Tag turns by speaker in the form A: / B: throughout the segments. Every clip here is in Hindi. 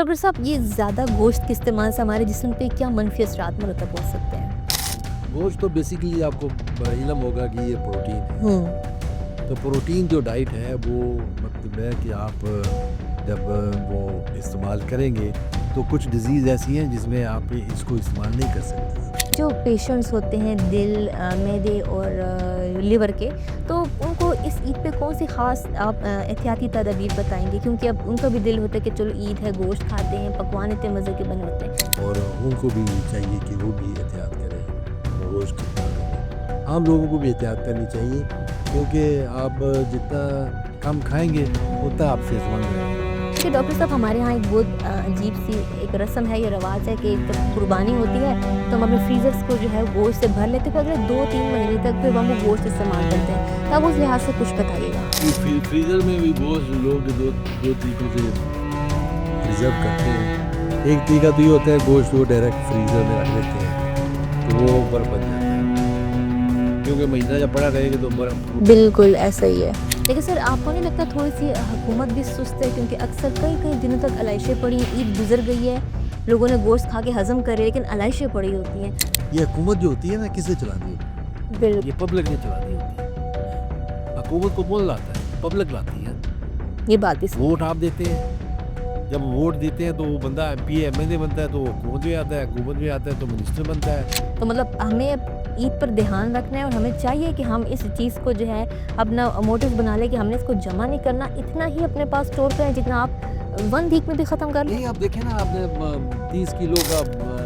A: डॉक्टर साहब, ये ज़्यादा गोश्त के इस्तेमाल से हमारे जिस्म पे क्या मनफी असरात मुरतब हो सकते हैं?
B: गोश्त तो बेसिकली आपको इल्म होगा कि ये प्रोटीन है।
A: हुँ।
B: तो प्रोटीन जो डाइट है वो मतलब है कि आप जब वो इस्तेमाल करेंगे तो कुछ डिज़ीज़ ऐसी हैं जिसमें आप इसको इस्तेमाल नहीं कर सकते।
A: जो पेशेंट्स होते हैं दिल, मैदे और लिवर के, तो उनको इस ईद पे कौन-सी ख़ास आप एहतियाती तदाबीर बताएँगे? क्योंकि अब उनका भी दिल होता है कि चलो ईद है, गोश्त खाते हैं, पकवान इतने मज़े के बने होते हैं।
B: और उनको भी चाहिए कि वो भी एहतियात करें गोश्त के खाने में। आम लोगों को भी एहतियात करनी चाहिए क्योंकि आप जितना कम खाएँगे उतना आप सेहतमंद रहेंगे।
A: देखिए डॉक्टर साहब, हमारे यहाँ एक बहुत अजीब-सी एक रस्म है या रिवाज है कि जब कुर्बानी होती है तो हम अपने फ्रीज़र्स को जो है गोश्त से भर लेते हैं, फिर अगले 2-3 महीने तक फिर हम वो गोश्त इस्तेमाल करते हैं। तो आप उस लिहाज से कुछ बताइएगा?
B: फ्रीज़र में भी बहुत लोग दो दो तरीकों से प्रिज़र्व करते हैं। एक तरीका तो ये होता है गोश्त को डायरेक्ट फ्रीज़र में रख देते हैं, तो वो बर्फ़ बन जाता है। क्योंकि महीना जब पड़ा रहेगा तो बर्फ़
A: बिल्कुल, ऐसा ही है। लेकिन सर, आपको नहीं लगता थोड़ी-सी हुकूमत भी सुस्त है? क्योंकि अक्सर कई-कई दिनों तक अलाइशें पड़ी हैं, ईद गुज़र गई है, लोगों ने गोश्त खा के हज़म कर लिया, लेकिन अलाइशें पड़ी होती हैं।
B: ये हुकूमत जो होती है ना किसने चलानी होती
A: बिल
B: है? ये पब्लिक ने चलानी होती है। हुकूमत को कौन लाता है? पब्लिक लाती है।
A: ये बात भी सही
B: वोट
A: है।
B: आप देते हैं, जब वोट देते हैं तो वो बंदा एमपी एमएलए बनता है तो हुकूमत में आता है, हुकूमत में आता है तो मिनिस्टर बनता है।
A: तो मतलब हमें ईद पर ध्यान रखना है और हमें चाहिए कि हम इस चीज़ को जो है अपना मोटिव बना लें कि हमने इसको जमा नहीं करना, इतना ही अपने पास स्टोर करें जितना आप 1 वीक में भी ख़त्म कर लें।
B: यही आप देखें ना आपने 30 किलो का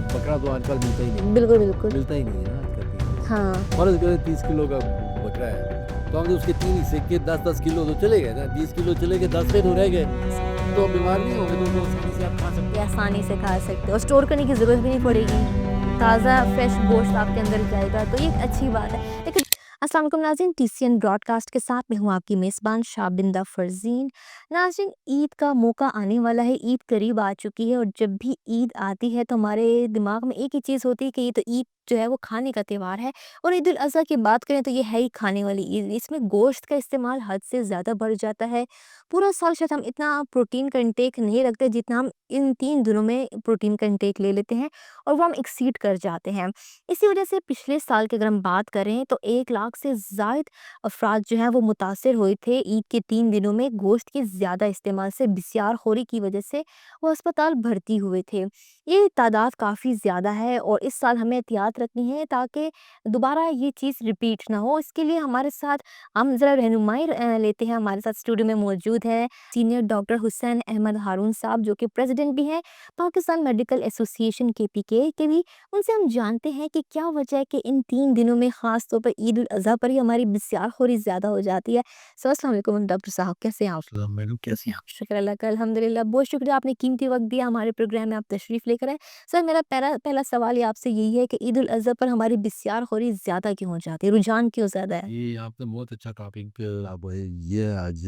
B: बकरा तो आजकल मिलता ही नहीं
A: बिल्कुल, बिल्कुल।
B: मिलता ही नहीं है ना आजकल 30 किलो।
A: हाँ।
B: फर्ज करें 30 किलो का बकरा है तो हमने उसके 3 हिस्से किए 10-10 किलो तो चले गए ना 20 किलो चले गए 10 तो रह गए तो आप बीमार नहीं होंगे तो वो आसानी से आप खा सकते
A: ये आसानी से खा सकते हो और स्टोर करने की ज़रूरत भी नहीं पड़ेगी। ताज़ा फ्रेश गोश्त आपके अंदर जाएगा, तो ये एक अच्छी बात है। लेकिन अस्सलाम वालेकुम नाज़रीन, टीसीएन ब्रॉडकास्ट के साथ मैं हूँ आपकी मेज़बान शाबिंदा फ़रज़ीन। नाज़रीन, ईद का मौका आने वाला है, ईद करीब आ चुकी है और जब भी ईद आती है तो हमारे दिमाग में एक ही चीज़ होती है कि ये तो ईद जो है वो खाने का त्योहार है। और ईद उल अज़हा की बात करें तो ये है ही खाने वाली ईद। इसमें गोश्त का इस्तेमाल हद से ज़्यादा बढ़ जाता है। पूरा साल शायद हम इतना प्रोटीन का इंटेक नहीं रखते जितना हम इन 3 दिनों में प्रोटीन का इंटेक ले लेते हैं और वो हम एक्सीड कर जाते हैं। इसी वजह से पिछले साल की अगर हम बात करें तो 1 लाख से ज़ायद अफ़राद जो हैं वो मुतासिर हुए थे ईद के 3 दिनों में गोश्त के ज़्यादा इस्तेमाल से, बिस्यारख़ोरी की वजह से वो अस्पताल भर्ती हुए थे। ये तादाद काफ़ी ज़्यादा है और इस साल हमें एहतियात रखनी है ताकि दोबारा ये चीज़ रिपीट ना हो। इसके लिए हमारे साथ हम ज़रा रहनुमाई लेते हैं। हमारे साथ स्टूडियो में मौजूद है सीनियर डॉक्टर हुसैन अहमद हारून साहब, जो कि प्रेसिडेंट भी हैं पाकिस्तान मेडिकल एसोसिएशन केपीके के भी। उनसे हम जानते हैं कि क्या वजह है कि इन 3 दिनों में ख़ास तौर पर ईद उल अज़हा पर ही हमारी बिस्यारख़ोरी ज़्यादा हो जाती है। सो अस्सलाम वालेकुम डॉक्टर साहब, कैसे हैं आप?
B: हैं। मैडम कैसी हैं आप?
A: शुक्र अल्लाह का, अल्हम्दुलिल्लाह। बहुत शुक्रिया, आपने कीमती वक़्त दिया, हमारे प्रोग्राम में आप तशरीफ़ लेकर आए। सर, मेरा पहला पहला सवाल ही आपसे यही है कि ईद उल अज़हा पर हमारी बिस्यारख़ोरी ज़्यादा क्यों हो जाती है? रुझान क्यों ज़्यादा है?
B: ये आपने बहुत अच्छा टॉपिक आप ये आज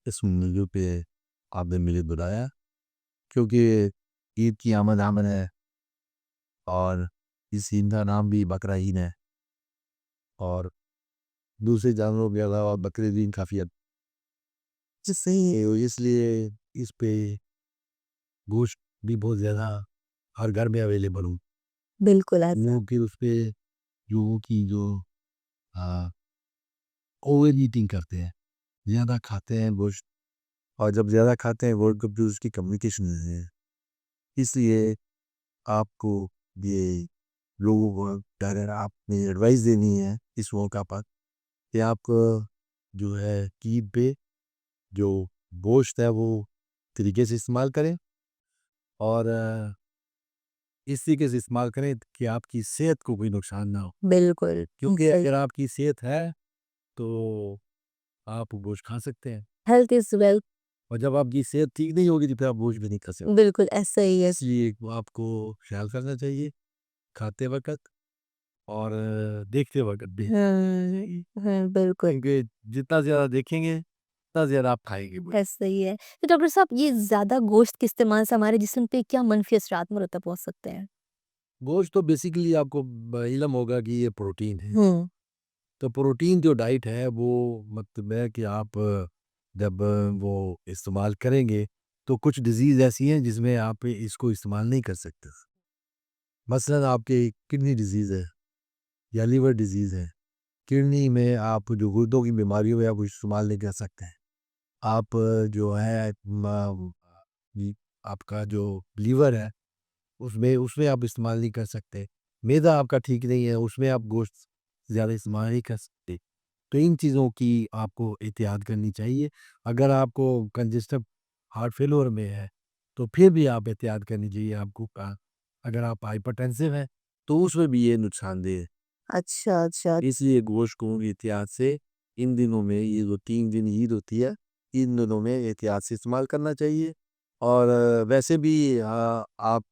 B: इस मौजू पे आपने मुझे बुलाया क्योंकि ईद की आमद आमद है और इस ईद का नाम भी बकरा ईद है और दूसरे जानवरों के अलावा बकरीद काफ़ी जिससे इसलिए इस पे गोश्त भी बहुत ज़्यादा हर घर में अवेलेबल हो
A: बिल्कुल ऐसा।
B: लोगों की उस पे लोगों की जो ओवर ईटिंग करते हैं ज़्यादा खाते हैं गोश्त और जब ज़्यादा खाते हैं गोश्त कब जो उसकी कम्युनिकेशन है इसलिए आपको ये लोगों को अगर आपने एडवाइस देनी है इस मौका पर कि आप जो है ईद पे जो गोश्त है वो तरीके से इस्तेमाल करें और इस तरीके से इस्तेमाल करें कि आपकी सेहत को कोई नुकसान ना हो
A: बिल्कुल,
B: क्योंकि
A: सही।
B: अगर आपकी सेहत है तो आप गोश्त खा सकते हैं
A: हेल्थ इज़ वेल्थ।
B: और जब आपकी सेहत ठीक नहीं होगी तो फिर आप गोश्त भी नहीं खा सकते
A: बिल्कुल ऐसा ही है।
B: इसलिए आपको ख्याल करना चाहिए खाते वक्त और देखते वक्त भी
A: हाँ, हाँ, बिल्कुल,
B: क्योंकि जितना ज़्यादा देखेंगे उतना ज़्यादा आप खाएंगे गोश्त।
A: ऐसा ही है। तो डॉक्टर साहब, ये ज़्यादा गोश्त के इस्तेमाल से हमारे जिस्म पे क्या मनफ़ी असरात मुरतब हो सकते हैं?
B: गोश्त तो बेसिकली आपको इल्म होगा कि ये प्रोटीन है
A: हुँ।
B: तो प्रोटीन जो डाइट है वो मतलब है कि आप जब वो इस्तेमाल करेंगे तो कुछ डिज़ीज़ ऐसी हैं जिसमें आप इसको इस्तेमाल नहीं कर सकते। मसलन आपकी किडनी डिज़ीज़ है या लिवर डिज़ीज़ है। किडनी में आप जो गुर्दों की बीमारियों में आप इस्तेमाल नहीं कर सकते हैं। आप जो है ये आपका जो लीवर है उसमें उसमें आप इस्तेमाल नहीं कर सकते। मैदा आपका ठीक नहीं है, उसमें आप गोश्त ज़्यादा इस्तेमाल नहीं कर सकते। तो इन चीज़ों की आपको एहतियात करनी चाहिए। अगर आपको कंजेस्टिव हार्ट फेल्योर में है, तो फिर भी आप एहतियात करनी चाहिए आपको। अगर आप हाइपरटेंसिव हैं, तो उसमें भी ये नुकसानदेह है।
A: अच्छा, अच्छा।
B: इसलिए गोश्त को एहतियात से इन दिनों में ये जो 3 दिन ईद होती है, इन दिनों में एहतियात से इस्तेमाल करना चाहिए। और वैसे भी आप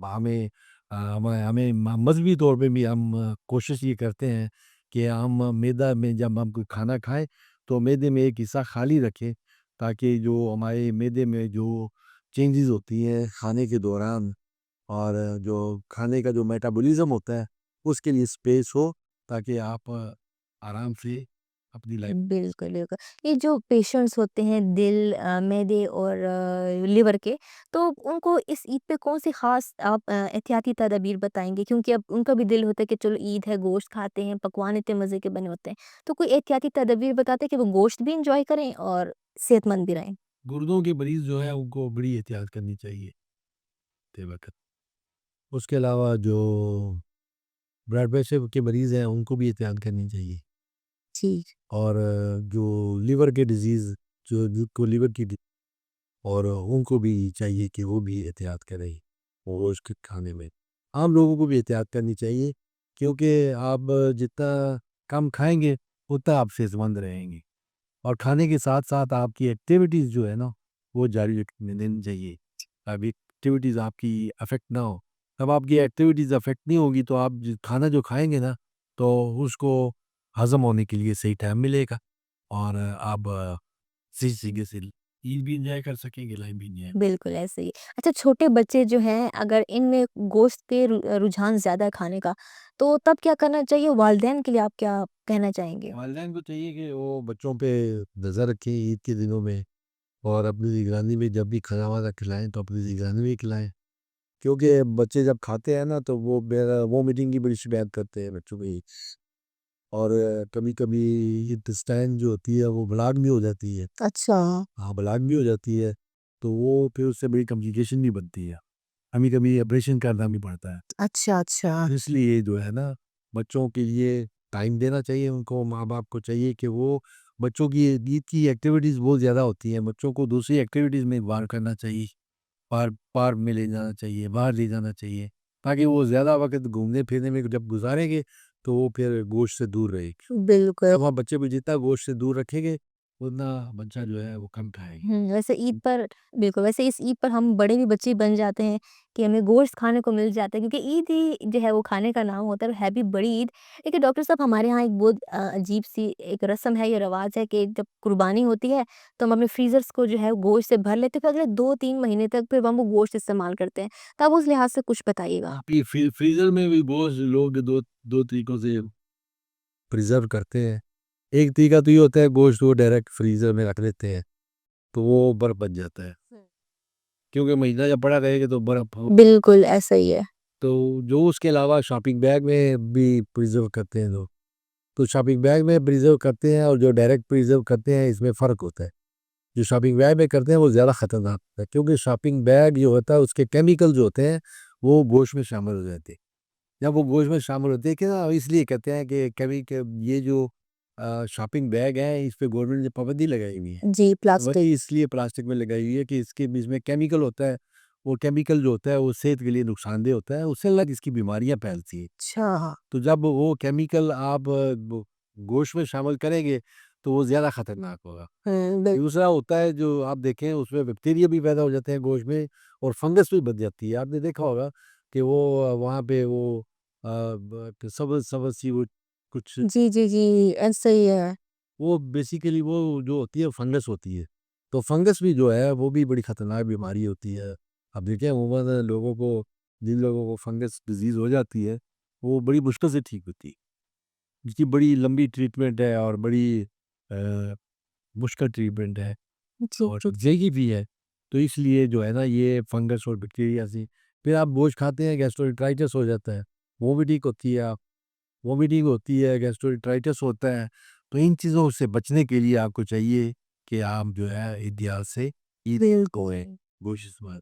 B: हमें हमें हमें मज़हबी तौर पे भी हम कोशिश ये करते हैं कि हम मैदा में जब हम कोई खाना खाएँ, तो मैदे में एक हिस्सा खाली रखें, ताकि जो हमारे मैदे में जो चेंजेज़ होती हैं खाने के दौरान और जो खाने का जो मेटाबॉलिज़्म होता है, उसके लिए स्पेस हो, ताकि आप आराम से अपनी लाइफ
A: बिल्कुल, बिल्कुल। ये जो पेशेंट्स होते हैं दिल, मैदे और लिवर के, तो उनको इस ईद पे कौन-सी ख़ास आप एहतियाती तदाबीर बताएँगे? क्योंकि अब उनका भी दिल होता है कि चलो ईद है, गोश्त खाते हैं, पकवान इतने मज़े के बने होते हैं। तो कोई एहतियाती तदाबीर बताते हैं कि वो गोश्त भी एन्जॉय करें और सेहतमंद भी रहें?
B: गुर्दों के मरीज़ जो है उनको बड़ी एहतियात करनी चाहिए तय वक़्त। उसके अलावा जो ब्लड प्रेशर के मरीज़ हैं उनको भी एहतियात करनी चाहिए।
A: जी।
B: और जो लिवर के डिज़ीज़ जो जिनको लिवर की डि और उनको भी चाहिए कि वो भी एहतियात करें रोज़ के खाने में। आम लोगों को भी एहतियात करनी चाहिए, क्योंकि आप जितना कम खाएँगे, उतना आप सेहतमंद रहेंगे। और खाने के साथ-साथ आपकी एक्टिविटीज़ जो है ना, वो जारी रखने देनी चाहिए। अब एक्टिविटीज़ आपकी अफ़ेक्ट ना हो। जब आपकी एक्टिविटीज़ अफ़ेक्ट नहीं होगी, तो आप ज खाना जो खाएँगे ना, तो उसको हज़म होने के लिए सही टाइम मिलेगा और आप सही तरीके से ईद भी एन्जॉय कर सकेंगे, लाइफ़ भी एन्जॉय।
A: बिल्कुल, ऐसे ही। अच्छा, छोटे बच्चे जो हैं अगर इनमें गोश्त के रुझान ज़्यादा है खाने का, तो तब क्या करना चाहिए? वालिदैन के लिए आप क्या कहना चाहेंगे?
B: वालिदैन को चाहिए कि वो बच्चों पे नज़र रखें ईद के दिनों में और अपनी निगरानी में जब भी खाना-वाना खिलाएँ, तो अपनी निगरानी में खिलाएँ। क्योंकि बच्चे जब खाते हैं ना, तो वो वॉमिटिंग की बड़ी शिकायत करते हैं बच्चों की। और कभी-कभी इंटेस्टाइन जो होती है वो ब्लॉक भी हो जाती है।
A: अच्छा।
B: हाँ, ब्लॉक भी हो जाती है, तो वो फिर उससे बड़ी कॉम्प्लिकेशन भी बनती है। कभी-कभी ऑपरेशन करना भी पड़ता है।
A: अच्छा, अच्छा।
B: इसलिए जो है ना, बच्चों के लिए टाइम देना चाहिए उनको, माँ-बाप को चाहिए कि वो बच्चों की ईद की एक्टिविटीज़ बहुत ज़्यादा होती हैं, बच्चों को दूसरी एक्टिविटीज़ में इन्वॉल्व करना चाहिए। पार्क पार्क में ले जाना चाहिए, बाहर ले जाना चाहिए, ताकि वो ज़्यादा वक़्त घूमने-फिरने में जब गुज़ारेंगे, तो वो फिर गोश्त से दूर रहेंगे।
A: बिल्कुल।
B: तो वहाँ बच्चे को जितना गोश्त से दूर रखेंगे, उतना बच्चा जो है वो कम खाएगा।
A: वैसे ईद पर बिल्कुल, वैसे इस ईद पर हम बड़े भी बच्चे बन जाते हैं कि हमें गोश्त खाने को मिल जाता है, क्योंकि ईद ही जो है वो खाने का नाम होता है और है भी बड़ी ईद। लेकिन डॉक्टर साहब, हमारे यहाँ एक बहुत अजीब-सी एक रस्म है या रिवाज है कि जब कुर्बानी होती है, तो हम अपने फ्रीज़र्स को जो है गोश्त से भर लेते हैं, फिर अगले 2-3 महीने तक फिर हम वो गोश्त इस्तेमाल करते हैं। तो आप उस लिहाज से कुछ बताइएगा?
B: आप ये फ्रीज़र में भी गोश्त लोग दो दो तरीकों से प्रिज़र्व करते हैं। एक तरीका तो ये होता है गोश्त को डायरेक्ट फ्रीज़र में रख देते हैं, तो वो बर्फ़ बन जाता है। क्योंकि महीना जब पड़ा रहेगा तो बर्फ़ हो।
A: बिल्कुल, ऐसा ही है।
B: तो जो उसके अलावा शॉपिंग बैग में भी प्रिज़र्व करते हैं लोग। तो शॉपिंग बैग में प्रिज़र्व करते हैं और जो डायरेक्ट प्रिज़र्व करते हैं, इसमें फ़र्क होता है। जो शॉपिंग बैग में करते हैं वो ज़्यादा ख़तरनाक होता है, क्योंकि शॉपिंग बैग जो होता है उसके केमिकल जो होते हैं वो गोश्त में शामिल हो जाते हैं। जब वो गोश्त में शामिल होते हैं कि ना, इसलिए कहते हैं कि कभी क ये जो शॉपिंग बैग है इस पे गवर्नमेंट ने पाबंदी लगाई हुई है।
A: जी, प्लास्टिक।
B: वही इसलिए प्लास्टिक में लगाई हुई है कि इसके इसमें केमिकल होता है, वो केमिकल जो होता है वो सेहत के लिए नुकसानदेह होता है, उससे अलग इसकी बीमारियाँ फैलती हैं।
A: अच्छा।
B: तो जब वो केमिकल आप गोश्त में शामिल करेंगे, तो वो ज़्यादा ख़तरनाक होगा।
A: बिल
B: दूसरा होता है जो आप देखें उसमें बैक्टीरिया भी पैदा हो जाते हैं गोश्त में और फंगस भी बन जाती है। आपने देखा होगा कि वो वहाँ पे वो सब्ज़-सब्ज़ सी वो कुछ
A: जी, जी, जी, ऐसा ही है।
B: वो बेसिकली वो जो होती है फंगस होती है। तो फंगस भी जो है वो भी बड़ी ख़तरनाक बीमारी होती है। अब देखें अमूमन लोगों को जिन लोगों को फंगस डिज़ीज़ हो जाती है, वो बड़ी मुश्किल से ठीक होती है। इसकी बड़ी लंबी ट्रीटमेंट है और बड़ी मुश्किल ट्रीटमेंट है
A: जी,
B: और
A: जी।
B: महंगी भी है। तो इसलिए जो है ना ये फंगस और बैक्टीरिया से फिर आप गोश्त खाते हैं गैस्ट्रोइंटेराइटिस हो जाता है, वोमिटिंग होती है, वोमिटिंग होती है, गैस्ट्रोइंटेराइटिस होता है। तो इन चीज़ों से बचने के लिए आपको चाहिए कि आप जो है एहतियात से ईद को है
A: बिल्कुल।
B: गोश्त इस्तेमाल।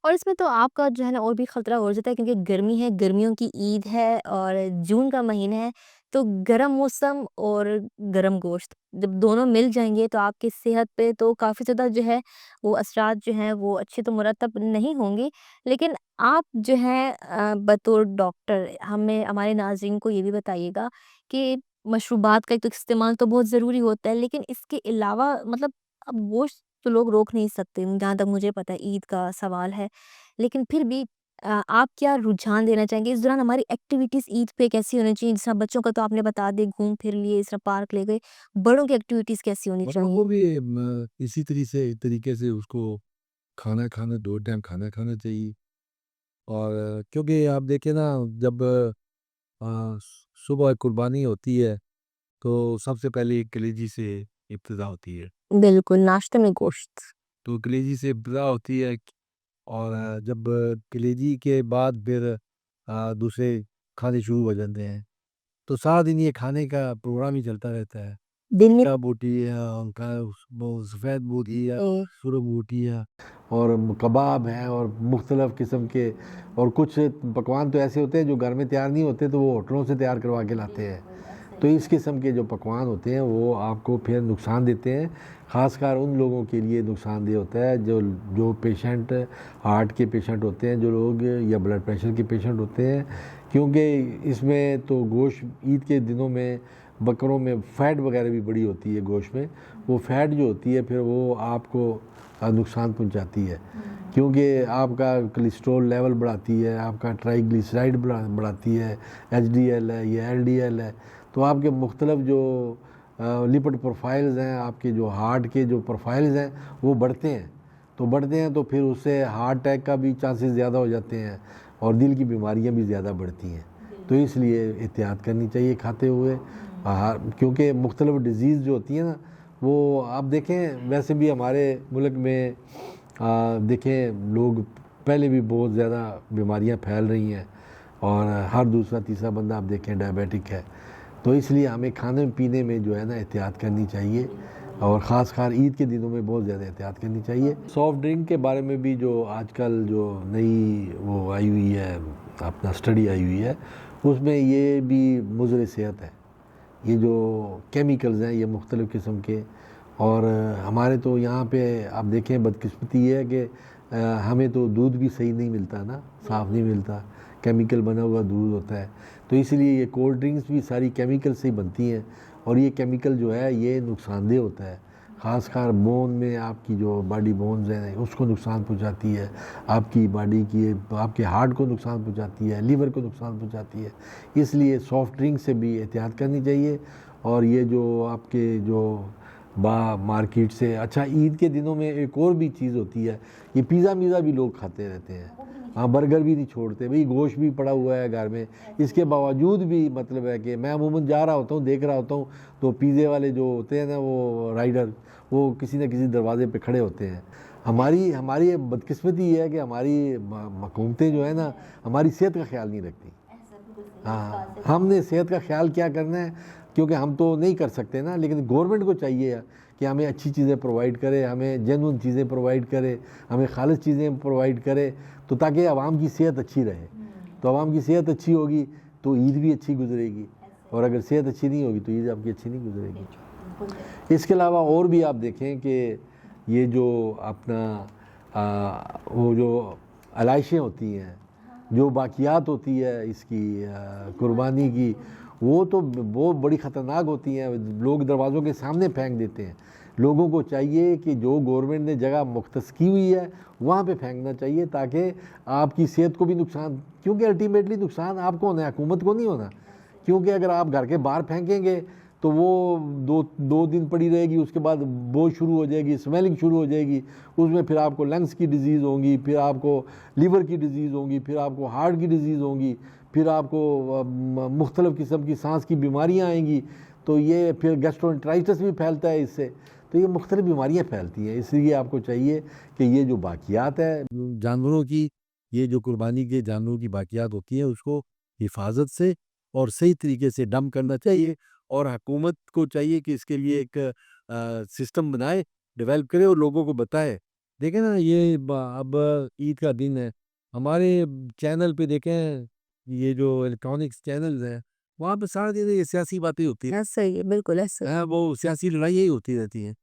A: और इसमें तो आपका जो है ना और भी खतरा हो जाता है क्योंकि गर्मी है, गर्मियों की ईद है और जून का महीना है, तो गर्म मौसम और गर्म गोश्त जब दोनों मिल जाएँगे तो आपकी सेहत पे तो काफ़ी ज़्यादा जो है वो असरात जो हैं वो अच्छे तो मुरतब नहीं होंगे। लेकिन आप जो है बतौर डॉक्टर हमें हमारे नाज़रीन को ये भी बताइएगा कि मशरूबात का एक तो इस्तेमाल तो बहुत ज़रूरी होता है, लेकिन इसके अलावा मतलब अब गोश्त तो लोग रोक नहीं सकते, जहाँ तक मुझे पता है ईद का सवाल है। लेकिन फिर भी आप क्या रुझान देना चाहेंगे इस दौरान हमारी एक्टिविटीज़ ईद पे कैसी होनी चाहिए? जिस तरह बच्चों का तो आपने बता दिया घूम फिर लिए, इस तरह पार्क ले गए, बड़ों की एक्टिविटीज़ कैसी होनी
B: बड़ों
A: चाहिए?
B: को भी इसी तरीके से उसको खाना खाना 2 टाइम खाना खाना चाहिए। और क्योंकि आप देखिए ना जब सुबह कुर्बानी होती है तो सबसे पहले कलेजी से इब्तिदा होती है।
A: बिल्कुल, नाश्ते में गोश्त।
B: तो कलेजी से इब्तिदा होती है और जब कलेजी के बाद फिर दूसरे खाने शुरू हो जाते हैं। तो सारा दिन ये खाने का प्रोग्राम ही चलता रहता है।
A: दिन में
B: क्या बोटी है का वो सफ़ेद बोटी है,
A: हुँ,
B: सुरख बोटी है और कबाब हैं और मुख्तलिफ़ किस्म के और कुछ पकवान तो ऐसे होते हैं जो घर में तैयार नहीं होते तो वो होटलों से तैयार करवा के लाते हैं। तो इस किस्म के जो पकवान होते हैं वो आपको फिर नुकसान देते हैं, ख़ासकर उन लोगों के लिए नुकसानदेह होता है जो जो पेशेंट हार्ट के पेशेंट होते हैं, जो लोग या ब्लड प्रेशर के पेशेंट होते हैं, क्योंकि इसमें तो गोश्त ईद के दिनों में बकरों में फ़ैट वगैरह भी बड़ी होती है गोश्त में। वो फ़ैट जो होती है फिर वो आपको नुकसान पहुंचाती है, क्योंकि आपका कोलेस्ट्रॉल लेवल बढ़ाती है, आपका ट्राइग्लिसराइड बढ़ाती है, एचडीएल है या एलडीएल है। तो आपके मुख्तलिफ जो लिपिड प्रोफाइल्स हैं, आपके जो हार्ट के जो प्रोफाइल्स हैं वो बढ़ते हैं। तो बढ़ते हैं तो फिर उससे हार्ट अटैक का भी चांसेस ज़्यादा हो जाते हैं और दिल की बीमारियां भी ज़्यादा बढ़ती हैं। तो इसलिए एहतियात करनी चाहिए खाते हुए, क्योंकि मुख्तलिफ डिज़ीज़ जो होती हैं ना वो आप देखें वैसे भी हमारे मुल्क में देखें लोग पहले भी बहुत ज़्यादा बीमारियां फैल रही हैं और हर दूसरा तीसरा बंदा आप देखें डायबिटिक है। तो इसलिए हमें खाने पीने में जो है ना एहतियात करनी चाहिए और ख़ासकर ईद के दिनों में बहुत ज़्यादा एहतियात करनी चाहिए। सॉफ्ट ड्रिंक के बारे में भी जो आजकल जो नई वो आई हुई है, अपना स्टडी आई हुई है, उसमें ये भी मुज़र सेहत है। ये जो केमिकल्स हैं ये मुख्तलिफ़ किस्म के और हमारे तो यहाँ पे आप देखें बदकिस्मती ये है कि हमें तो दूध भी सही नहीं मिलता ना, साफ़ नहीं मिलता, केमिकल बना हुआ दूध होता है। तो इसलिए ये कोल्ड ड्रिंक्स भी सारी केमिकल से ही बनती हैं और ये केमिकल जो है ये नुकसानदेह होता है, ख़ासकर बोन में आपकी जो बॉडी बोन्स हैं उसको नुकसान पहुंचाती है, आपकी बॉडी की आपके हार्ट को नुकसान पहुंचाती है, लीवर को नुकसान पहुंचाती है। इसलिए सॉफ्ट ड्रिंक से भी एहतियात करनी चाहिए। और ये जो आपके जो मार्केट से अच्छा ईद के दिनों में एक और भी चीज़ होती है, ये पिज़्ज़ा मीज़ा भी लोग खाते रहते हैं। हाँ, बर्गर भी नहीं छोड़ते भाई, गोश्त भी पड़ा हुआ है घर में, इसके बावजूद भी मतलब है कि मैं अमूमन जा रहा होता हूँ देख रहा होता हूँ तो पिज़्ज़े वाले जो होते हैं ना वो राइडर वो किसी न किसी दरवाजे पे खड़े होते हैं। हमारी हमारी बदकिस्मती ये है कि हमारी हुकूमतें जो है ना हमारी सेहत का ख्याल नहीं रखती। हाँ, हमने सेहत का ख्याल क्या करना है, क्योंकि हम तो नहीं कर सकते ना, लेकिन गवर्नमेंट को चाहिए कि हमें अच्छी चीज़ें प्रोवाइड करे, हमें जेन्युइन चीज़ें प्रोवाइड करे, हमें खालिश चीज़ें प्रोवाइड करे, तो ताकि आवाम की सेहत अच्छी रहे। तो आवाम की सेहत अच्छी होगी तो ईद भी अच्छी गुजरेगी और अगर सेहत अच्छी नहीं होगी तो ईद आपकी अच्छी नहीं गुजरेगी। इसके अलावा और भी आप देखें कि ये जो अपना वो जो आलाइशें होती हैं, जो बाकियात होती है इसकी कुर्बानी की, वो तो वो बड़ी ख़तरनाक होती हैं, लोग दरवाज़ों के सामने फेंक देते हैं। लोगों को चाहिए कि जो गवर्नमेंट ने जगह मुख्तस की हुई है वहाँ पे फेंकना चाहिए, ताकि आपकी सेहत को भी नुकसान, क्योंकि अल्टीमेटली नुकसान आपको होना है, हुकूमत को नहीं होना। क्योंकि अगर आप घर के बाहर फेंकेंगे तो वो दो दिन पड़ी रहेगी, उसके बाद बो शुरू हो जाएगी, स्मेलिंग शुरू हो जाएगी, उसमें फिर आपको लंग्स की डिज़ीज़ होंगी, फिर आपको लीवर की डिज़ीज़ होंगी, फिर आपको हार्ट की डिज़ीज़ होंगी, फिर आपको मुख्तलिफ़ किस्म की सांस की बीमारियाँ आएंगी। तो ये फिर गैस्ट्रोएंटेराइटिस भी फैलता है इससे। तो ये मुख्तलिफ बीमारियाँ फैलती हैं। इसलिए आपको चाहिए कि ये जो बाक़ियात है जानवरों की, ये जो कुर्बानी के जानवरों की बाक़ियात होती हैं, उसको हिफाज़त से और सही तरीके से डंप करना चाहिए और हुकूमत को चाहिए कि इसके लिए एक सिस्टम बनाए, डेवलप करे और लोगों को बताए। देखें ना, ये अब ईद का दिन है, हमारे चैनल पे देखें, ये जो इलेक्ट्रॉनिक्स चैनल्स हैं, वहाँ पे सारा दिन ये सियासी बातें होती हैं।
A: ऐसा ही है, बिल्कुल ऐसा।
B: वो सियासी लड़ाइयाँ ही होती रहती हैं।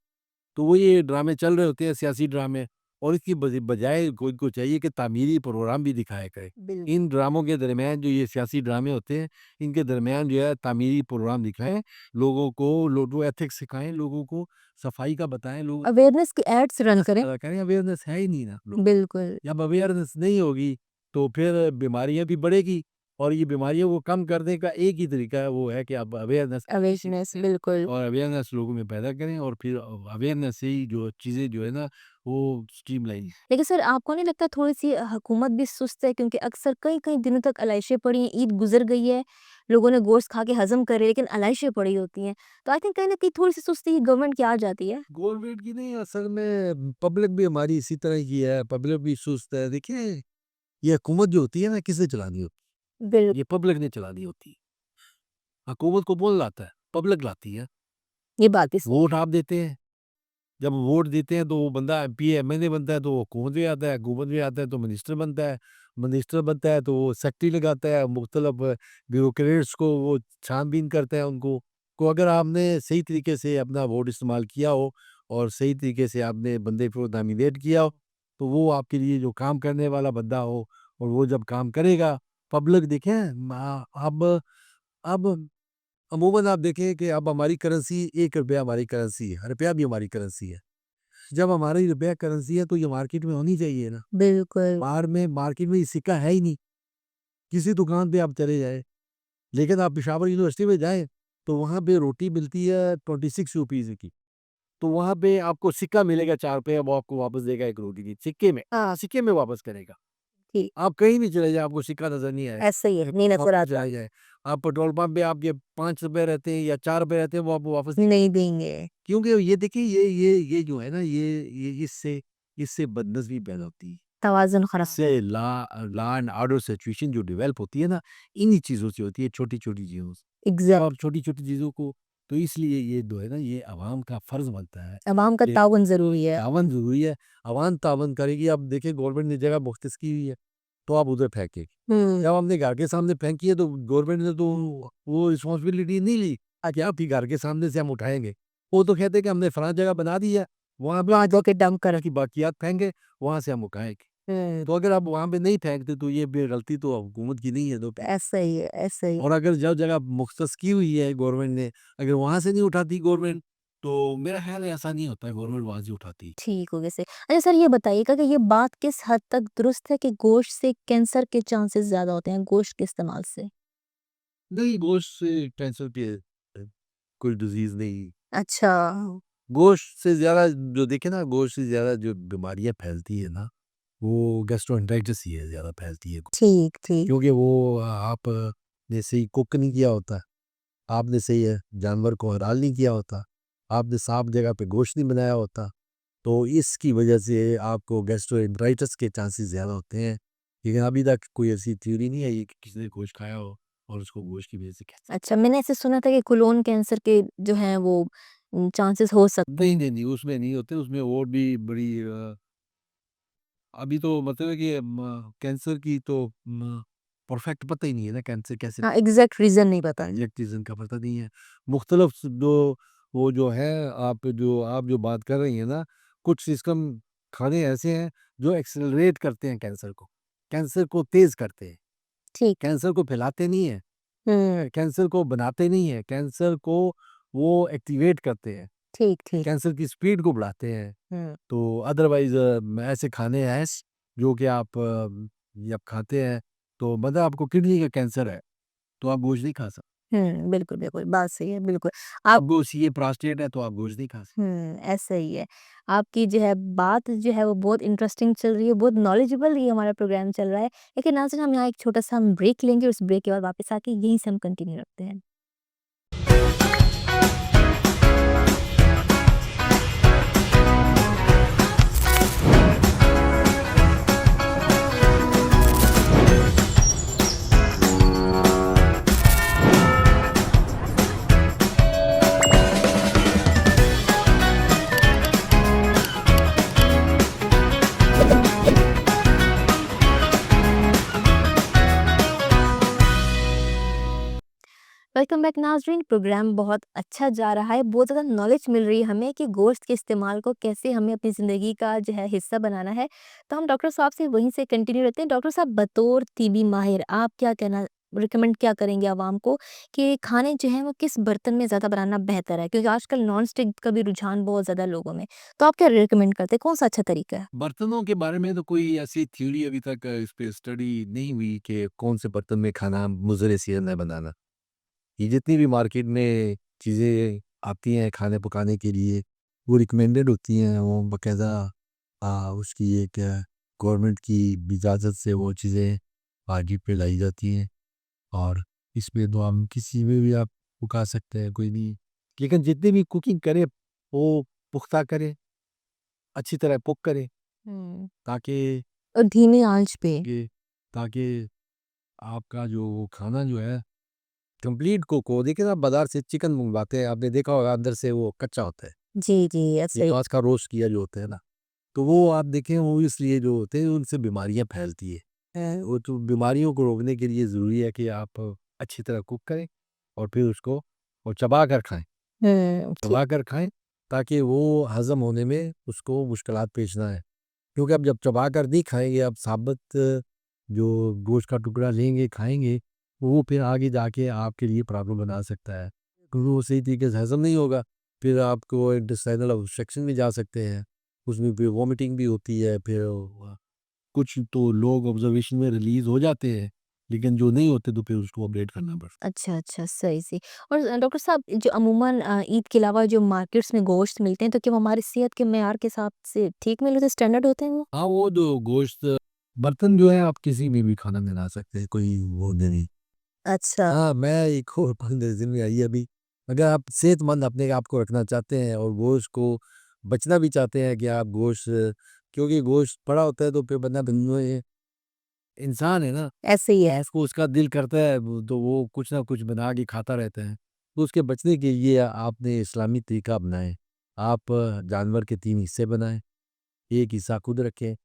B: तो वो ये ड्रामे चल रहे होते हैं, सियासी ड्रामे, और इसकी बजाय को चाहिए कि तामीरी प्रोग्राम भी दिखाया करे।
A: बिल्कुल।
B: इन ड्रामों के दरमियान जो ये सियासी ड्रामे होते हैं, इनके दरमियान जो है तामीरी प्रोग्राम दिखाएँ, लोगों को एथिक्स सिखाएँ, लोगों को सफाई का बताएँ, लोग
A: अवेयरनेस की एड्स रन करें।
B: करें। अवेयरनेस है ही नहीं ना लोग।
A: बिल्कुल।
B: जब अवेयरनेस नहीं होगी तो फिर बीमारियां भी बढ़ेगी, और ये बीमारियों को कम करने का एक ही तरीका है, वो है कि आप
A: अवेयरनेस बिल्कुल।
B: और अवेयरनेस लोगों में पैदा करें, और फिर अवेयरनेस से ही जो चीज़ें जो है ना वो स्ट्रीमलाइन।
A: लेकिन सर आपको नहीं लगता थोड़ी-सी हुकूमत भी सुस्त है क्योंकि अक्सर कई-कई दिनों तक अलाइशें पड़ी हैं, ईद गुज़र गई है, लोगों ने गोश्त खा के हज़म करे लेकिन अलाइशें पड़ी होती हैं। तो आई थिंक कहीं न कहीं थोड़ी-सी सुस्ती गवर्नमेंट की आ जाती है।
B: गवर्नमेंट की नहीं, असल में पब्लिक भी हमारी इसी तरह की है, पब्लिक भी सुस्त है। देखिए, ये हुकूमत जो होती है ना, किसे चलानी होती
A: बिल
B: है? ये पब्लिक ने चलानी होती है। हुकूमत को कौन लाता है? पब्लिक लाती है।
A: ये बात भी सही।
B: वोट आप देते हैं, जब वोट देते हैं तो वो बंदा एमपी एमएलए बनता है, तो वो हुकूमत में आता है, हुकूमत में आता है तो मिनिस्टर बनता है, मिनिस्टर बनता है तो वो सेक्रेटरी लगाता है, मुख्तलिफ ब्यूरोक्रेट्स को वो छानबीन करता है उनको। को अगर आपने सही तरीके से अपना वोट इस्तेमाल किया हो और सही तरीके से आपने बंदे को नॉमिनेट किया हो, तो वो आपके लिए जो काम करने वाला बंदा हो, और वो जब काम करेगा, पब्लिक देखें अब अमूमन आप देखें कि अब हमारी करेंसी ₹1 हमारी करेंसी है, रुपया भी हमारी करेंसी है। जब हमारी रुपया करेंसी है तो ये मार्केट में होनी चाहिए ना।
A: बिल्कुल।
B: बाहर में मार्केट में ये सिक्का है ही नहीं। किसी दुकान पे आप चले जाएँ, लेकिन आप पेशावर यूनिवर्सिटी में जाएँ, तो वहाँ पे रोटी मिलती है 26 रुपीज़ की। तो वहाँ पे आपको सिक्का मिलेगा ₹4, वो आपको वापस देगा 1 रोटी की, सिक्के में। हाँ, सिक्के में वापस करेगा।
A: ठीक।
B: आप कहीं भी चले जाएँ, आपको सिक्का नज़र नहीं आएगा।
A: ऐसा ही है, नहीं नज़र आता।
B: जाए जाए, आप पेट्रोल पंप पे आपके ₹5 रहते हैं या ₹4 रहते हैं, वो आपको वापस
A: नहीं देंगे।
B: क्योंकि ये देखिए, ये जो है ना, ये इससे इससे बदनज़मी पैदा होती है।
A: तवाज़ुन खराब।
B: इससे लॉ एंड ऑर्डर सिचुएशन जो डेवलप होती है ना, इन्हीं चीज़ों से होती है, छोटी-छोटी चीज़ों से।
A: एग्ज़ैक्ट।
B: और छोटी-छोटी चीज़ों को, तो इसलिए ये जो है ना, ये अवाम का फ़र्ज़ बनता है।
A: अवाम का
B: ये
A: ताउन ज़रूरी है।
B: तावन ज़रूरी है, अवाम तावन करेगी। अब देखिए, गवर्नमेंट ने जगह मुख्तस की हुई है, तो आप उधर फेंकें।
A: हुँ।
B: जब हमने घर के सामने फेंकी है, तो गवर्नमेंट ने तो वो रिस्पॉन्सिबिलिटी नहीं ली कि आपके घर के सामने से हम उठाएँगे। वो तो कहते हैं कि हमने फलाँ जगह बना दी है, वहाँ पे
A: वहाँ जाके डंप कर।
B: की बाकियात फेंके, वहाँ से हम उठाएँगे।
A: हुँ।
B: तो अगर आप वहाँ पे नहीं फेंकते, तो ये गलती तो हुकूमत की नहीं है, तो
A: ऐसा ही है, ऐसा ही।
B: और अगर जो जगह मुख्तस की हुई है गवर्नमेंट ने, अगर वहाँ से नहीं उठाती गवर्नमेंट, तो मेरा ख़्याल है ऐसा नहीं होता है, गवर्नमेंट वहाँ से उठाती।
A: ठीक हो गए से। अच्छा सर ये बताइएगा कि ये बात किस हद तक दुरुस्त है कि गोश्त से कैंसर के चांसेस ज़्यादा होते हैं गोश्त के इस्तेमाल से?
B: नहीं, गोश्त से कैंसर के कोई डिज़ीज़ नहीं।
A: अच्छा।
B: गोश्त से ज़्यादा जो देखें ना, गोश्त से ज़्यादा जो बीमारियाँ फैलती है ना, वो गैस्ट्रोएंटेराइटिस ही है, ज़्यादा फैलती है।
A: ठीक, ठीक।
B: क्योंकि वो आप ने सही कुक नहीं किया होता, आपने सही जानवर को हलाल नहीं किया होता, आपने साफ जगह पे गोश्त नहीं बनाया होता, तो इसकी वजह से आपको गैस्ट्रोएंटेराइटिस के चांसेस ज़्यादा होते हैं। लेकिन अभी तक कोई ऐसी थ्योरी नहीं आई कि किसी ने गोश्त खाया हो और उसको गोश्त की वजह से कैंसर।
A: अच्छा मैंने ऐसे सुना था कि कोलोन कैंसर के जो हैं वो चांसेस हो सकते
B: नहीं, नहीं, नहीं, उसमें नहीं होते, उसमें और भी बड़ी अभी तो मतलब है कि कैंसर की तो परफेक्ट पता ही नहीं है ना, कैंसर कैसे।
A: हाँ, एग्ज़ैक्ट रीज़न नहीं पता।
B: एग्जैक्ट रीज़न का पता नहीं है। मुख्तलिफ जो वो जो है, आप जो बात कर रही हैं ना, कुछ सिस्टम खाने ऐसे हैं जो एक्सेलरेट करते हैं कैंसर को तेज़ करते हैं,
A: ठीक।
B: कैंसर को फैलाते नहीं हैं,
A: हुँ,
B: कैंसर को बनाते नहीं हैं, कैंसर को वो एक्टिवेट करते हैं,
A: ठीक, ठीक।
B: कैंसर की स्पीड को बढ़ाते हैं।
A: हुँ,
B: तो अदरवाइज़ ऐसे खाने हैं जो कि आप जब खाते हैं, तो मतलब आपको किडनी का कैंसर है, तो आप गोश्त नहीं खा सकते।
A: हुँ, बिल्कुल, बिल्कुल, बात सही है, बिल्कुल। आप
B: आपको सीए प्रोस्टेट है, तो आप गोश्त नहीं खा सकते।
A: ऐसा ही है। आपकी जो है बात जो है वो बहुत इंटरेस्टिंग चल रही है, बहुत नॉलेजेबल ये हमारा प्रोग्राम चल रहा है। लेकिन नाज़रीन हम यहाँ एक छोटा-सा हम ब्रेक लेंगे, उस ब्रेक के बाद वापस आके यहीं से हम कंटिन्यू रखते हैं। वेलकम बैक नाज़रीन। प्रोग्राम बहुत अच्छा जा रहा है, बहुत ज़्यादा नॉलेज मिल रही है हमें कि गोश्त के इस्तेमाल को कैसे हमें अपनी ज़िंदगी का जो है हिस्सा बनाना है। तो हम डॉक्टर साहब से वहीं से कंटिन्यू रहते हैं। डॉक्टर साहब, बतौर तिबी माहिर आप क्या कहना रिकमेंड क्या करेंगे आवाम को कि खाने जो हैं वो किस बर्तन में ज़्यादा बनाना बेहतर है? क्योंकि आजकल नॉन स्टिक का भी रुझान बहुत ज़्यादा लोगों में। तो आप क्या रिकमेंड करते हैं, कौन-सा अच्छा तरीका है?
B: बर्तनों के बारे में तो कोई ऐसी थ्योरी अभी तक इस पे स्टडी नहीं हुई कि कौन से बर्तन में खाना मुज़र सेहत है बनाना। ये जितनी भी मार्केट में चीज़ें आती हैं खाने पकाने के लिए, वो रिकमेंडेड होती हैं, वो बाकायदा उसकी एक गवर्नमेंट की इजाज़त से वो चीज़ें मार्केट पे लाई जाती हैं और इसमें तो हम किसी में भी आप पका सकते हैं, कोई भी। लेकिन जितनी भी कुकिंग करें, वो पुख्ता करें, अच्छी तरह कुक करें
A: हुँ।
B: ताकि
A: और धीमी आँच पे।
B: कि ताकि आपका जो खाना जो है कंप्लीट कुक हो। देखिए ना, बाजार से चिकन मंगवाते हैं, आपने देखा होगा अंदर से वो कच्चा होता है।
A: जी, जी,
B: ये
A: ऐसे ही।
B: काँच का रोस्ट किया जो होता है ना, तो वो आप देखें वो इसलिए जो होते हैं उनसे बीमारियाँ फैलती है। वो तो बीमारियों को रोकने के लिए ज़रूरी है कि आप अच्छी तरह कुक करें और फिर उसको और चबा कर खाएँ।
A: ठीक।
B: चबा कर खाएँ ताकि वो हज़म होने में उसको मुश्किलात पेश ना आए। क्योंकि आप जब चबा कर नहीं खाएँगे, आप साबुत जो गोश्त का टुकड़ा लेंगे, खाएँगे, वो फिर आगे जाके आपके लिए प्रॉब्लम बना सकता है। क्योंकि वो सही तरीके से हज़म नहीं होगा, फिर आपको इंटेस्टाइनल ऑब्स्ट्रक्शन में जा सकते हैं, उसमें फिर वॉमिटिंग भी होती है, फिर कुछ तो लोग ऑब्ज़र्वेशन में रिलीज़ हो जाते हैं, लेकिन जो नहीं होते तो फिर उसको अपडेट करना पड़ता है।
A: अच्छा, अच्छा, सही, सही। और डॉक्टर साहब, जो अमूमन ईद के अलावा जो मार्केट्स में गोश्त मिलते हैं, तो क्या वो हमारी सेहत के मेयार के हिसाब से ठीक मिल रहे थे, स्टैंडर्ड होते हैं वो?
B: हाँ, वो जो गोश्त बर्तन जो है आप किसी में भी खाना बना सकते हैं, कोई वो नहीं।
A: अच्छा।
B: हाँ, मैं एक और बात नज़र में आई अभी, अगर आप सेहतमंद अपने आप को रखना चाहते हैं और गोश्त को बचना भी चाहते हैं कि आप गोश्त, क्योंकि गोश्त पड़ा होता है तो फिर बंदा ये इंसान है ना,
A: ऐसे ही है।
B: उसको उसका दिल करता है तो वो कुछ ना कुछ बना के खाता रहता है। तो उसके बचने के लिए आपने इस्लामी तरीका अपनाएँ। आप जानवर के 3 हिस्से बनाएँ, एक हिस्सा खुद रखें,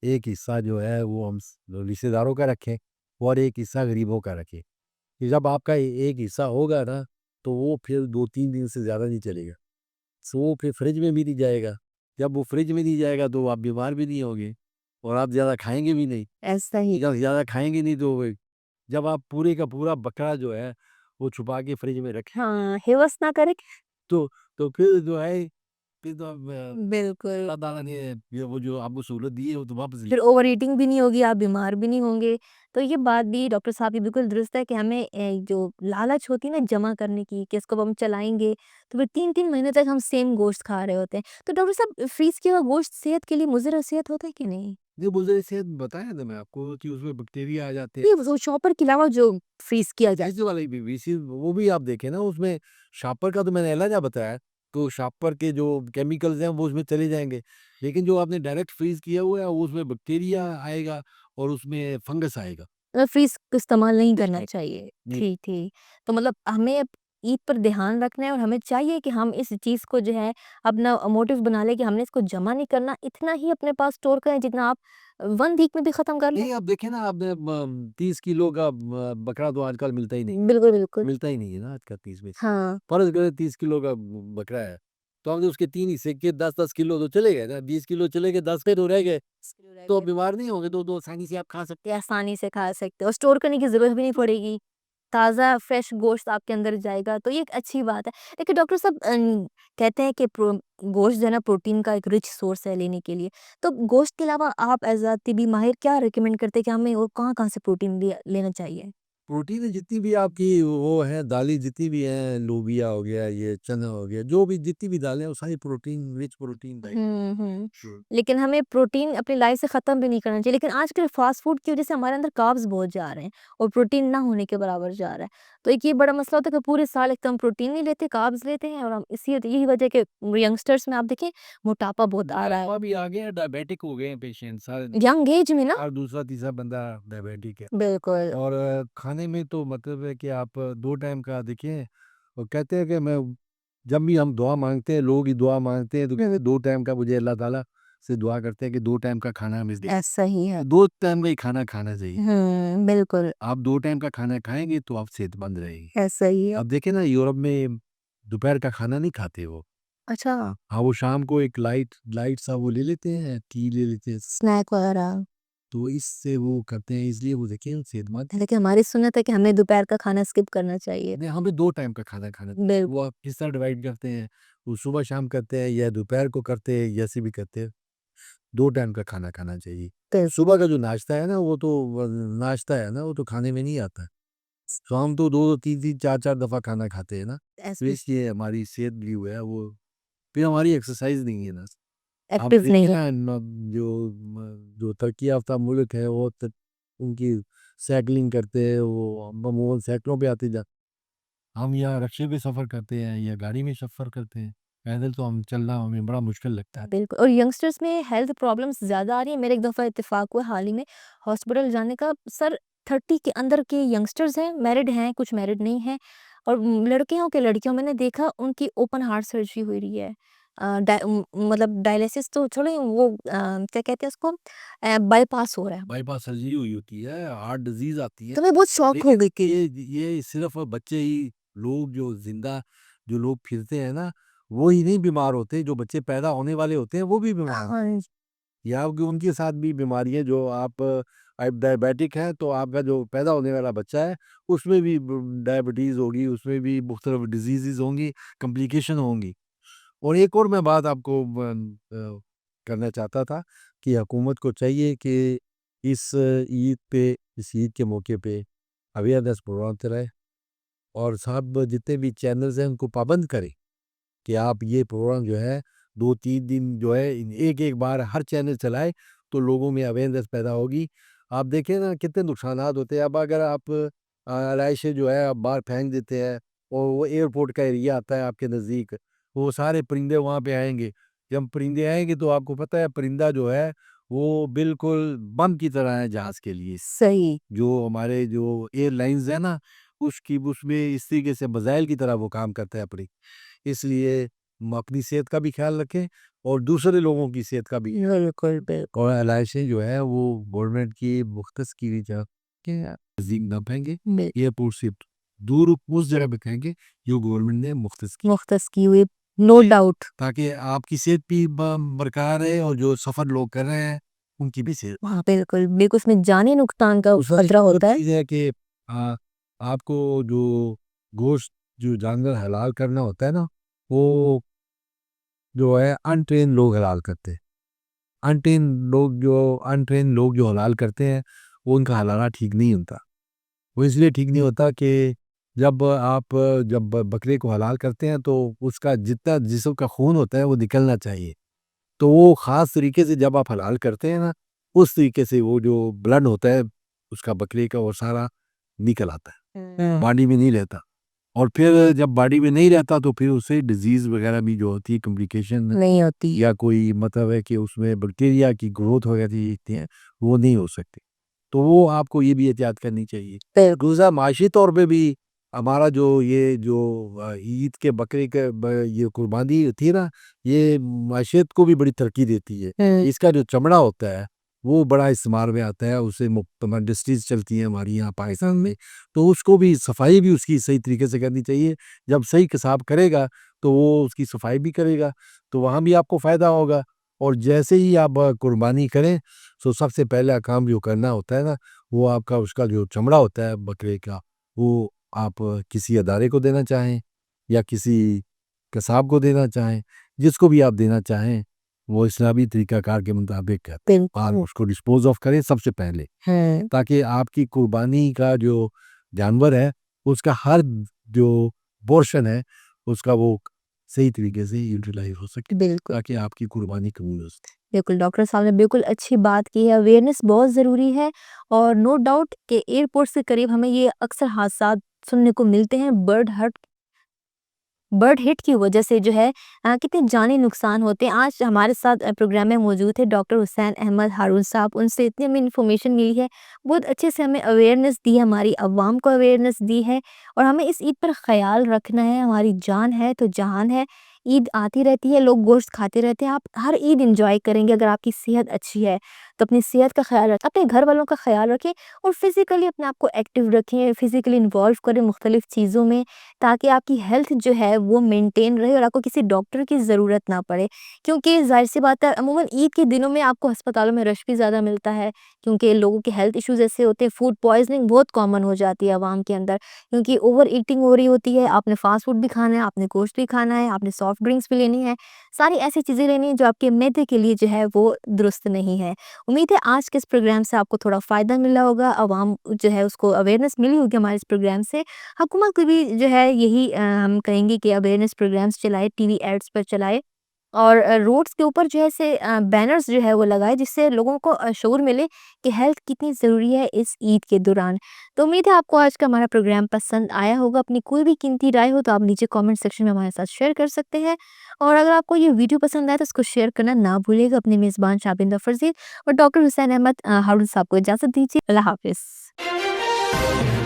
B: एक हिस्सा जो है वो हम रिश्तेदारों का रखें और एक हिस्सा गरीबों का रखें। कि जब आपका एक हिस्सा होगा ना, तो वो फिर 2-3 दिन से ज़्यादा नहीं चलेगा। सो वो फिर फ्रिज में भी नहीं जाएगा। जब वो फ्रिज में नहीं जाएगा तो आप बीमार भी नहीं होंगे और आप ज़्यादा खाएँगे भी नहीं।
A: ऐसा ही।
B: जब ज़्यादा खाएँगे नहीं तो जब आप पूरे का पूरा बकरा जो है, वो छुपा के फ्रिज में रखें,
A: हाँ, हिवस ना करे।
B: तो फिर जो है, फिर तो अब
A: बिल्कुल।
B: अल्लाह ताला ने ये वो जो आपको सहूलत दी है, वो तो वापस
A: फिर ओवर ईटिंग भी नहीं होगी, आप बीमार भी नहीं होंगे। तो ये बात भी डॉक्टर साहब की बिल्कुल दुरुस्त है कि हमें जो लालच होती है ना जमा करने की कि इसको अब हम चलाएँगे, तो फिर 3-3 महीने तक हम सेम गोश्त खा रहे होते हैं। तो डॉक्टर साहब, फ्रीज़ किया हुआ गोश्त सेहत के लिए मुज़र असियत होता है कि नहीं?
B: जो मुझे से बताया था मैं आपको कि उसमें बैक्टीरिया आ जाते हैं।
A: ये वो शॉपर के अलावा जो फ्रीज़ किया जाए।
B: ऐसे वाली बीबीसी वो भी आप देखें ना, उसमें शापर का तो मैंने अलग बताया, तो शापर के जो केमिकल्स हैं वो उसमें चले जाएँगे। लेकिन जो आपने डायरेक्ट फ्रीज़ किया हुआ है उसमें बैक्टीरिया आएगा और उसमें फंगस आएगा।
A: फ्रीज़ का इस्तेमाल नहीं करना
B: नहीं,
A: चाहिए।
B: नहीं।
A: ठीक, ठीक। तो मतलब हमें अब ईद पर ध्यान रखना है और हमें चाहिए कि हम इस चीज़ को जो है अपना मोटिव बना लें कि हमने इसको जमा नहीं करना, इतना ही अपने पास स्टोर करें जितना आप 1 वीक में भी ख़त्म कर लें।
B: नहीं, आप देखें ना, आपने 30 किलो का बकरा तो आजकल मिलता ही नहीं।
A: बिल्कुल, बिल्कुल।
B: मिलता ही नहीं है ना आजकल 30 में से।
A: हाँ।
B: फ़र्ज़ करें 30 किलो का बकरा है, तो हमने उसके 3 हिस्से किए, 10-10 किलो तो चले गए ना, 20 किलो चले गए, 10 पे तो रह गए। तो बीमार नहीं होंगे, 2-2 आसानी से आप खा सकते
A: ये आसानी से खा सकते हो और स्टोर करने की ज़रूरत भी नहीं पड़ेगी। ताज़ा फ्रेश गोश्त आपके अंदर जाएगा, तो ये एक अच्छी बात है। लेकिन डॉक्टर साहब, कहते हैं कि गोश्त जो है ना प्रोटीन का एक रिच सोर्स है लेने के लिए। तो गोश्त के अलावा आप एज़ अ तिबी माहिर क्या रिकमेंड करते हैं कि हमें और कहाँ-कहाँ से प्रोटीन लेना चाहिए?
B: प्रोटीन जितनी भी आपकी वो है दालें जितनी भी हैं, लोबिया हो गया, ये चना हो गया, जो भी जितनी भी दालें हैं वो सारी प्रोटीन रिच प्रोटीन डाइट।
A: हुँ, हुँ।
B: हुँ।
A: लेकिन हमें प्रोटीन अपनी लाइफ़ से ख़त्म भी नहीं करना चाहिए। लेकिन आजकल फ़ास्ट फ़ूड की वज़ह से हमारे अंदर कार्ब्स बहुत जा रहे हैं और प्रोटीन ना होने के बराबर जा रहा है। तो एक ये बड़ा मसला होता है कि पूरे साल एक तो हम प्रोटीन नहीं लेते, कार्ब्स लेते हैं और हम यही वजह है कि यंगस्टर्स में आप देखें मोटापा बहुत आ रहा है।
B: मोटापा भी आ गया है, डायबिटिक हो गए हैं पेशेंट सारे।
A: यंग एज में ना?
B: हर दूसरा तीसरा बंदा डायबिटिक है।
A: बिल्कुल।
B: और खाने में तो मतलब है कि आप 2 टाइम का देखिए, वो कहते हैं कि मैं जब भी हम दुआ माँगते हैं, लोग ही दुआ माँगते हैं तो कहते हैं 2 टाइम का मुझे अल्लाह ताला से दुआ करते हैं कि 2 टाइम का खाना हमें दें।
A: ऐसा ही है।
B: 2 टाइम का ही खाना खाना चाहिए।
A: बिल्कुल,
B: आप 2 टाइम का खाना खाएँगे तो आप सेहतमंद रहेंगे।
A: ऐसा ही है।
B: अब देखें ना यूरोप में दोपहर का खाना नहीं खाते वो।
A: अच्छा,
B: हाँ, वो शाम को एक लाइट लाइट सा वो ले लेते हैं, टी ले लेते हैं।
A: स्नैक वगैरह।
B: तो इससे वो करते हैं इसलिए वो देखिए सेहतमंद
A: लेकिन हमारी सुन्नत है कि हमें दोपहर का खाना स्किप करना चाहिए।
B: नहीं, हमें 2 टाइम का खाना खाना
A: बिल
B: वो आप किस तरह डिवाइड करते हैं, वो सुबह-शाम करते हैं या दोपहर को करते हैं, जैसे भी करते हैं, 2 टाइम का खाना खाना चाहिए।
A: बिल
B: सुबह का जो नाश्ता है ना, वो तो नाश्ता है ना, वो तो खाने में नहीं आता। तो हम तो 2-2 3-3 4-4 दफ़ा खाना खाते हैं ना, तो
A: ऐसे
B: इसलिए हमारी सेहत भी जो है वो फिर हमारी एक्सरसाइज नहीं है ना। आप
A: एक्टिव नहीं
B: देखिए ना जो तरक्की याफ़्ता मुल्क है वो उनकी साइकिलिंग करते हैं, वो अमूमन साइकिलों पे आते जा हम यहाँ रिक्शे पे सफ़र करते हैं या गाड़ी में सफ़र करते हैं। पैदल तो हम चलना हमें बड़ा मुश्किल लगता है।
A: बिल्कुल और यंगस्टर्स में हेल्थ प्रॉब्लम्स ज़्यादा आ रही हैं। मेरा एक दफ़ा इत्तेफ़ाक हुआ हाल ही में हॉस्पिटल जाने का। सर 30 के अंदर के यंगस्टर्स हैं, मैरिड हैं, कुछ मैरिड नहीं हैं और लड़के हों कि लड़कियों मैंने देखा उनकी ओपन हार्ट सर्जरी हुई रही है। मतलब डायलिसिस तो छोड़ें वो क्या कहते हैं उसको बाईपास हो रहा है।
B: बाईपास सर्जरी हुई होती है, हार्ट डिज़ीज़ आती है।
A: तो मैं बहुत शॉक हो
B: लेकिन
A: गई कि
B: ये सिर्फ़ बच्चे ही लोग जो ज़िंदा जो लोग फिरते हैं ना, वो ही नहीं बीमार होते, जो बच्चे पैदा होने वाले होते हैं, वो भी बीमार
A: हाँ,
B: या कि उनके साथ भी बीमारी है जो आप डायबिटिक हैं तो आपका जो पैदा होने वाला बच्चा है उसमें भी डायबिटीज़ होगी, उसमें भी मुख्तलिफ डिजीज़ होंगी, कॉम्प्लिकेशन होंगी। और एक और मैं बात आपको करना चाहता था कि हुकूमत को चाहिए कि इस ईद के मौके पे अवेयरनेस प्रोग्राम चलाए और सब जितने भी चैनल्स हैं उनको पाबंद करें कि आप ये प्रोग्राम जो है 2-3 दिन जो है एक-एक बार हर चैनल चलाए तो लोगों में अवेयरनेस पैदा होगी। आप देखें ना कितने नुकसानात होते हैं। अब अगर आप आलाइशें जो है आप बाहर फेंक देते हैं और वो एयरपोर्ट का एरिया आता है आपके नज़दीक, वो सारे परिंदे वहाँ पे आएँगे। जब परिंदे आएँगे तो आपको पता है परिंदा जो है वो बिल्कुल बम की तरह है जहाज़ के लिए।
A: सही,
B: जो हमारे जो एयरलाइन्स है ना उसकी उसमें इस तरीके से मिसाइल की तरह वो काम करता है अपनी। इसलिए हम अपनी सेहत का भी ख़्याल रखें और दूसरे लोगों की सेहत का भी
A: बिल्कुल, बिल्कुल।
B: और एलआईसी जो है वो गवर्नमेंट की मुख्तस की हुई जगह के नज़दीक ना फेंके,
A: बिल
B: एयरपोर्ट से दूर उस जगह पे फेंके जो गवर्नमेंट ने मुख्तस की
A: मुख्तस की हुई नो डाउट।
B: ताकि आपकी सेहत भी बरकरार रहे और जो सफ़र लोग कर रहे हैं उनकी भी सेहत
A: हाँ, बिल्कुल, बिल्कुल उसमें जानी नुकसान का
B: दूसरा एक
A: खतरा
B: और
A: होता है।
B: चीज़ है कि आ, आपको जो गोश्त जो जानवर हलाल करना होता है ना वो जो है अनट्रेन लोग हलाल करते हैं अनट्रेन लोग जो हलाल करते हैं वो उनका हलाला ठीक नहीं होता वो इसलिए ठीक नहीं होता कि जब बकरे को हलाल करते हैं तो उसका जितना जिस्म का खून होता है वो निकलना चाहिए तो वो ख़ास तरीके से जब आप हलाल करते हैं ना उस तरीके से वो जो ब्लड होता है उसका बकरे का वो सारा निकल आता है बॉडी में नहीं रहता और फिर जब बॉडी में नहीं रहता तो फिर उससे डिजीज़ वगैरह भी जो होती है कॉम्प्लिकेशन
A: नहीं होती।
B: या कोई मतलब है कि उसमें बैक्टीरिया की ग्रोथ वगैरह होती है वो नहीं हो सकती। तो वो आपको ये भी एहतियात करनी चाहिए।
A: बिल
B: दूसरा माशी तौर पे भी हमारा जो ईद के बकरे के ये कुर्बानी थी ना ये माशियत को भी बड़ी तरक्की देती है।
A: हुँ,
B: इसका जो चमड़ा होता है वो बड़ा इस्तेमाल में आता है उससे इंडस्ट्रीज चलती हैं हमारी यहाँ पाकिस्तान में तो उसको भी सफाई भी उसकी सही तरीके से करनी चाहिए। जब सही किसाब करेगा तो वो उसकी सफाई भी करेगा तो वहाँ भी आपको फ़ायदा होगा और जैसे ही आप कुर्बानी करें तो सबसे पहला काम जो करना होता है ना वो आपका उसका जो चमड़ा होता है बकरे का वो आप किसी अदारे को देना चाहें या किसी कसाब को देना चाहें जिसको भी आप देना चाहें वो इस्लामी तरीक़ाकार के मुताबिक आप
A: बिल्कुल।
B: उसको डिस्पोज़ ऑफ करें सबसे पहले
A: हुँ,
B: ताकि आपकी कुर्बानी का जो जानवर है उसका हर जो पोर्शन है उसका वो सही तरीके से यूटिलाइज़ हो सके
A: बिल्कुल,
B: ताकि आपकी कुर्बानी कबूल हो सके।
A: बिल्कुल डॉक्टर साहब ने बिल्कुल अच्छी बात की है, अवेयरनेस बहुत ज़रूरी है और नो डाउट कि एयरपोर्ट्स के करीब हमें ये अक्सर हादसात सुनने को मिलते हैं, बर्ड हिट की वजह से जो है कितने जानी नुकसान होते हैं। आज हमारे साथ प्रोग्राम में मौजूद है डॉक्टर हुसैन अहमद हारून साहब, उनसे इतनी हमें इन्फॉर्मेशन मिली है, बहुत अच्छे से हमें अवेयरनेस दी है, हमारी अवाम को अवेयरनेस दी है और हमें इस ईद पर ख़याल रखना है, हमारी जान है तो जहान है, ईद आती रहती है, लोग गोश्त खाते रहते हैं, आप हर ईद एन्जॉय करेंगे अगर आपकी सेहत अच्छी है। तो अपनी सेहत का ख़्याल रखें, अपने घर वालों का ख़्याल रखें और फिज़िकली अपने आप को एक्टिव रखें, फिज़िकली इन्वॉल्व करें मुख्तलिफ़ चीज़ों में, ताकि आपकी हेल्थ जो है वो मेंटेन रहे और आपको किसी डॉक्टर की ज़रूरत ना पड़े। क्योंकि ज़ाहिर-सी बात है, अमूमन ईद के दिनों में आपको अस्पतालों में रश भी ज़्यादा मिलता है, क्योंकि लोगों के हेल्थ इश्यूज़ ऐसे होते हैं, फूड पॉइज़निंग बहुत कॉमन हो जाती है अवाम के अंदर, क्योंकि ओवर ईटिंग हो रही होती है, आपने फ़ास्ट फूड भी खाना है, आपने गोश्त भी खाना है, आपने सॉफ्ट ड्रिंक्स भी लेनी है, सारी ऐसी चीज़ें लेनी है जो आपके मैदे के लिए जो है वो दुरुस्त नहीं है। उम्मीद है आज के इस प्रोग्राम से आपको थोड़ा फ़ायदा मिला होगा, अवाम जो है उसको अवेयरनेस मिली होगी हमारे इस प्रोग्राम से। हुकूमत को भी जो है यही हम कहेंगे कि अवेयरनेस प्रोग्राम्स चलाए, टीवी एड्स पर चलाए और रोड्स के ऊपर जो है से बैनर्स जो है वो लगाए, जिससे लोगों को शऊर मिले कि हेल्थ कितनी ज़रूरी है इस ईद के दौरान। तो उम्मीद है आपको आज का हमारा प्रोग्राम पसंद आया होगा। अपनी कोई भी कीमती राय हो तो आप नीचे कमेंट सेक्शन में हमारे साथ शेयर कर सकते हैं और अगर आपको ये वीडियो पसंद आए तो इसको शेयर करना ना भूलिएगा। अपने मेज़बान शाबिंदा फरजीद और डॉक्टर हुसैन अहमद हारून साहब को इजाज़त दीजिए। अल्लाह हाफ़िज़।